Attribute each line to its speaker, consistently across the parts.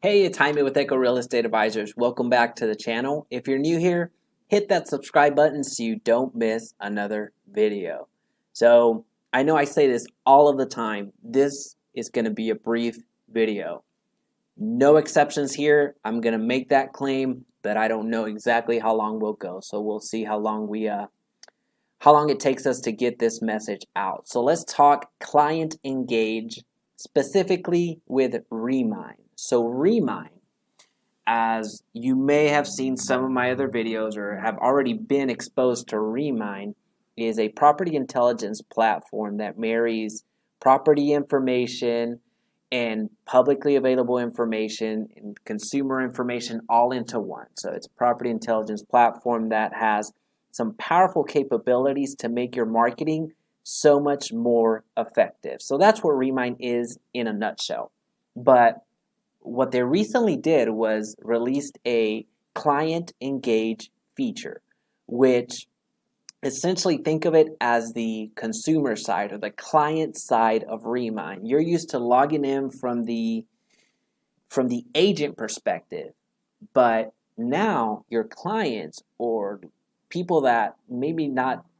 Speaker 1: Hey, it's Jaime with Echo Real Estate Advisors. Welcome back to the channel. If you're new here, hit that subscribe button so you don't miss another video. So I know I say this all of the time. This is going to be a brief video. No exceptions here. I'm going to make that claim, but I don't know exactly how long we'll go. So we'll see how long it takes us to get this message out. So let's talk Client Engage, specifically with Remine. So Remine, as you may have seen some of my other videos or have already been exposed to Remine, is a property intelligence platform that marries property information and publicly available information and consumer information all into one. So it's a property intelligence platform that has some powerful capabilities to make your marketing so much more effective. So that's what Remine is in a nutshell. But what they recently did was released a Client Engage feature, which essentially think of it as the consumer side or the client side of Remine. You're used to logging in from the agent perspective, but now your clients or people that maybe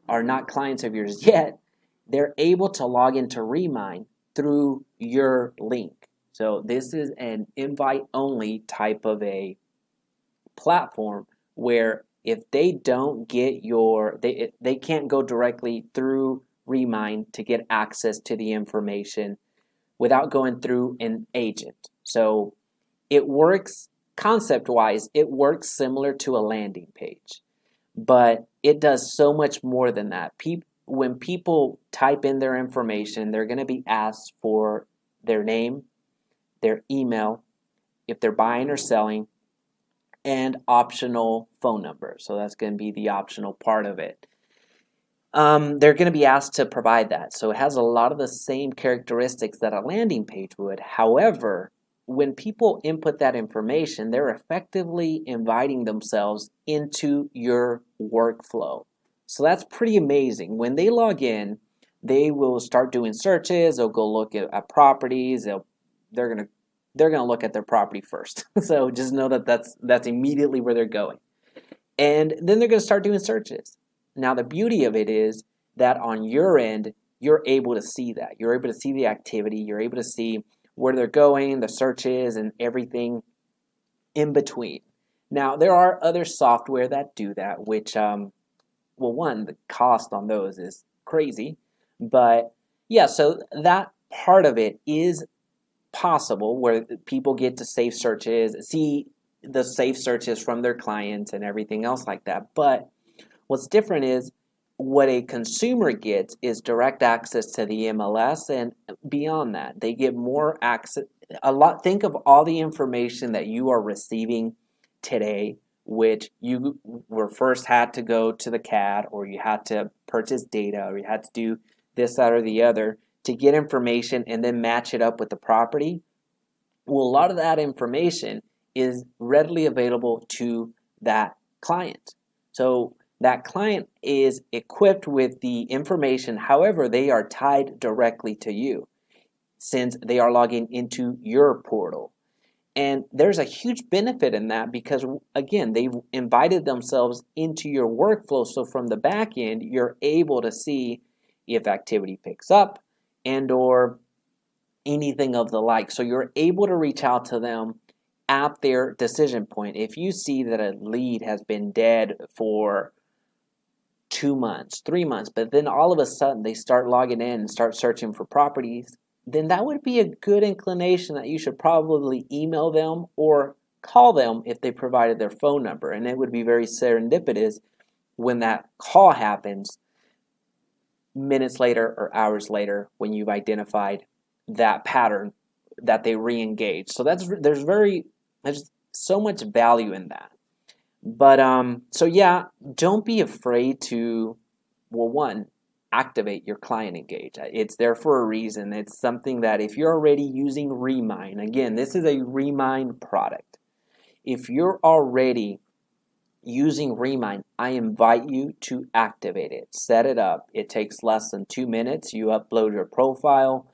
Speaker 1: are not clients of yours yet, they're able to log into Remine through your link. So this is an invite-only type of a platform where if they don't get they can't go directly through Remine to get access to the information without going through an agent. So it works concept-wise, it works similar to a landing page, but it does so much more than that. When people type in their information, they're going to be asked for their name, their email, if they're buying or selling, and optional phone number. So that's going to be the optional part of it. They're going to be asked to provide that. So it has a lot of the same characteristics that a landing page would. However, when people input that information, they're effectively inviting themselves into your workflow. So that's pretty amazing. When they log in, they will start doing searches. They'll go look at properties. They're gonna look at their property first. So just know that that's immediately where they're going. And then they're gonna start doing searches. Now the beauty of it is that on your end, you're able to see that. You're able to see the activity. You're able to see where they're going, the searches, and everything in between. Now there are other software that do that, which one, the cost on those is crazy. But yeah, so that part of it is possible where people get to save searches, see the safe searches from their clients and everything else like that. But what's different is what a consumer gets is direct access to the MLS, and beyond that, they get more access. Think of all the information that you are receiving today, which you were first had to go to the CAD, or you had to purchase data, or you had to do this, that, or the other to get information and then match it up with the property. Well, a lot of that information is readily available to that client. So that client is equipped with the information, however, they are tied directly to you since they are logging into your portal. And there's a huge benefit in that because, again, they've invited themselves into your workflow. So from the back end, you're able to see if activity picks up and or anything of the like. So you're able to reach out to them at their decision point. If you see that a lead has been dead for 2 months, 3 months, but then all of a sudden they start logging in and start searching for properties, then that would be a good inclination that you should probably email them or call them if they provided their phone number. And it would be very serendipitous when that call happens minutes later or hours later when you've identified that pattern that they re-engage. So there's so much value in that. But so yeah, don't be afraid to, one, activate your Client Engage. It's there for a reason. It's something that if you're already using Remine, again, this is a Remine product. If you're already using Remine, I invite you to activate it. Set it up. It takes less than 2 minutes. You upload your profile.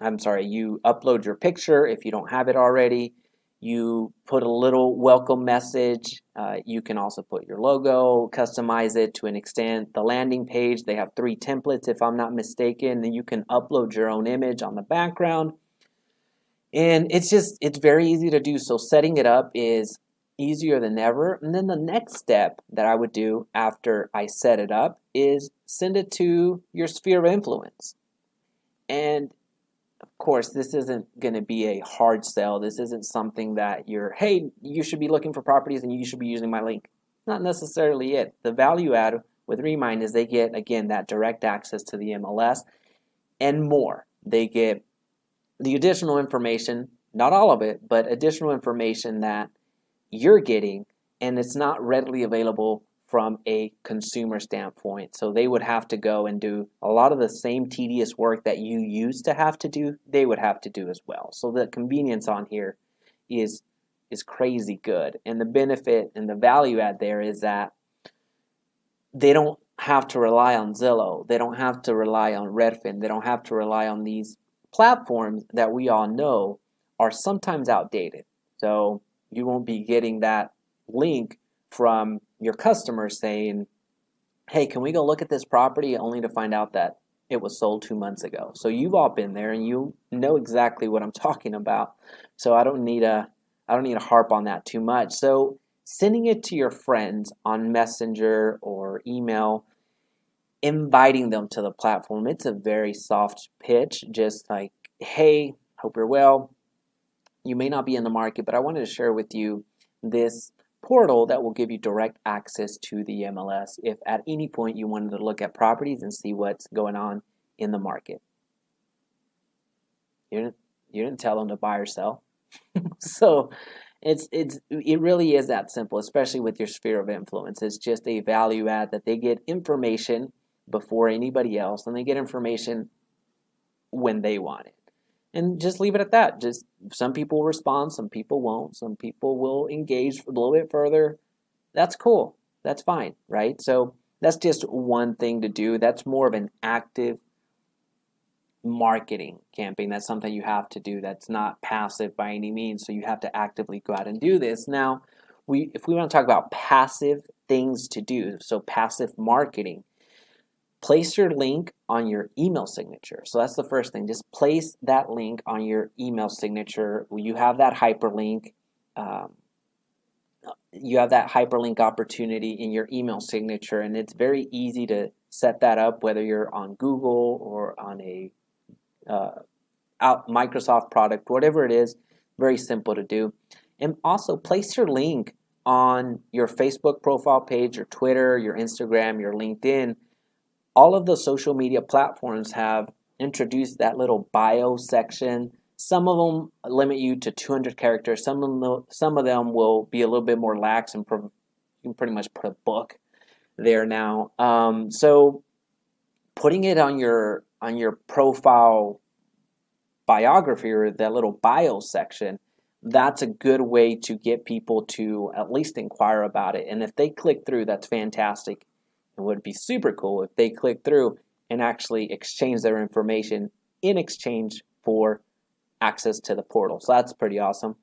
Speaker 1: you upload your picture if you don't have it already. You put a little welcome message. You can also put your logo, customize it to an extent. The landing page, they have 3 templates if I'm not mistaken. Then you can upload your own image on the background. And it's very easy to do. So setting it up is easier than ever. And then the next step that I would do after I set it up is send it to your sphere of influence. And of course, this isn't going to be a hard sell. This isn't something that hey, you should be looking for properties and you should be using my link. Not necessarily it. The value add with Remine is they get, again, that direct access to the MLS and more. They get the additional information, not all of it, but additional information that you're getting, and it's not readily available from a consumer standpoint. So they would have to go and do a lot of the same tedious work that you used to have to do, they would have to do as well. So the convenience on here is crazy good. And the benefit and the value add there is that they don't have to rely on Zillow. They don't have to rely on Redfin. They don't have to rely on these platforms that we all know are sometimes outdated. So you won't be getting that link from your customer saying, hey, can we go look at this property, only to find out that it was sold 2 months ago. So you've all been there and you know exactly what I'm talking about. So I don't need to harp on that too much. So sending it to your friends on Messenger or email, inviting them to the platform, it's a very soft pitch, just like, hey, hope you're well. You may not be in the market, but I wanted to share with you this portal that will give you direct access to the MLS if at any point you wanted to look at properties and see what's going on in the market. You didn't tell them to buy or sell. So it really is that simple, especially with your sphere of influence. It's just a value add that they get information before anybody else, and they get information when they want it. And just leave it at that. Just some people will respond, some people won't, some people will engage a little bit further. That's cool. That's fine, right? So that's just one thing to do. That's more of an active marketing campaign. That's something you have to do. That's not passive by any means. So you have to actively go out and do this. Now, if we want to talk about passive things to do, so passive marketing, place your link on your email signature. So that's the first thing. Just place that link on your email signature. You have that hyperlink. You have that hyperlink opportunity in your email signature, and it's very easy to set that up, whether you're on Google or on a Microsoft product, whatever it is. Very simple to do. And also place your link on your Facebook profile page, your Twitter, your Instagram, your LinkedIn. All of the social media platforms have introduced that little bio section. Some of them limit you to 200 characters. Some of them will be a little bit more lax, and you can pretty much put a book there now. So putting it on your profile biography, or that little bio section, that's a good way to get people to at least inquire about it. And if they click through, that's fantastic. It would be super cool if they click through and actually exchange their information in exchange for access to the portal. So that's pretty awesome.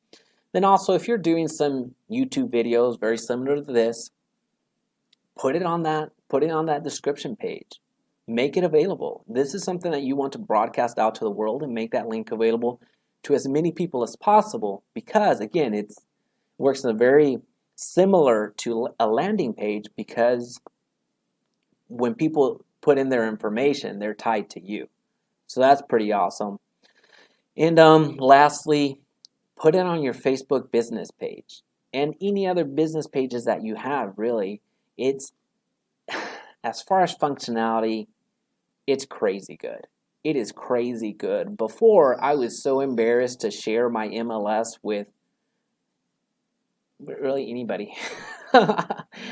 Speaker 1: Then also, if you're doing some YouTube videos very similar to this, put it on that description page. Make it available. This is something that you want to broadcast out to the world and make that link available to as many people as possible, because again, it works in a very similar to a landing page, because when people put in their information, they're tied to you. So that's pretty awesome. And lastly, put it on your Facebook business page and any other business pages that you have, really. It's, as far as functionality, it's crazy good. It is crazy good. Before, I was so embarrassed to share my MLS with really anybody.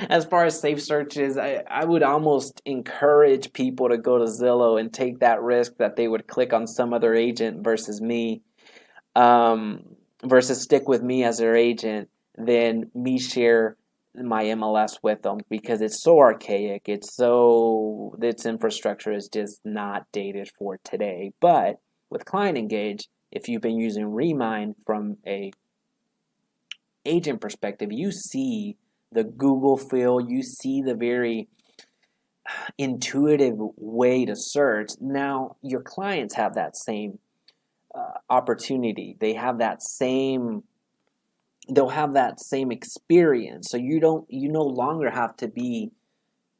Speaker 1: As far as safe searches, I would almost encourage people to go to Zillow and take that risk that they would click on some other agent versus me, versus stick with me as their agent, than me share my MLS with them, because it's so archaic. Its infrastructure is just not dated for today. But with Client Engage, if you've been using Remine from a agent perspective, you see the Google feel, you see the very intuitive way to search. Now your clients have that same opportunity. They'll have that same experience. So you no longer have to be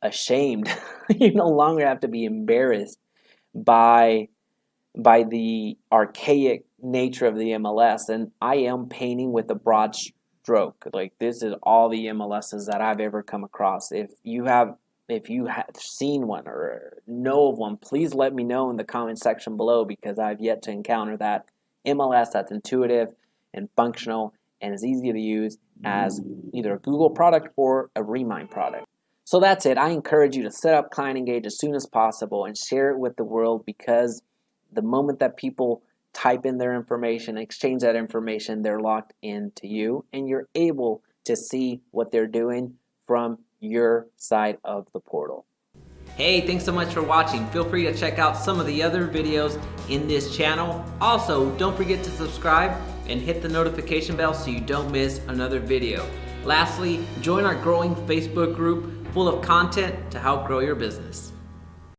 Speaker 1: ashamed. You no longer have to be embarrassed by the archaic nature of the MLS. And I am painting with a broad stroke. Like, this is all the MLSs that I've ever come across. If you have seen one or know of one, please let me know in the comment section below, because I've yet to encounter that MLS that's intuitive and functional and as easy to use as either a Google product or a Remine product. So that's it. I encourage you to set up Client Engage as soon as possible and share it with the world, because the moment that people type in their information, exchange that information, they're locked into you, and you're able to see what they're doing from your side of the portal. Hey, thanks so much for watching. Feel free to check out some of the other videos in this channel. Also, don't forget to subscribe and hit the notification bell so you don't miss another video. Lastly, join our growing Facebook group full of content to help grow your business.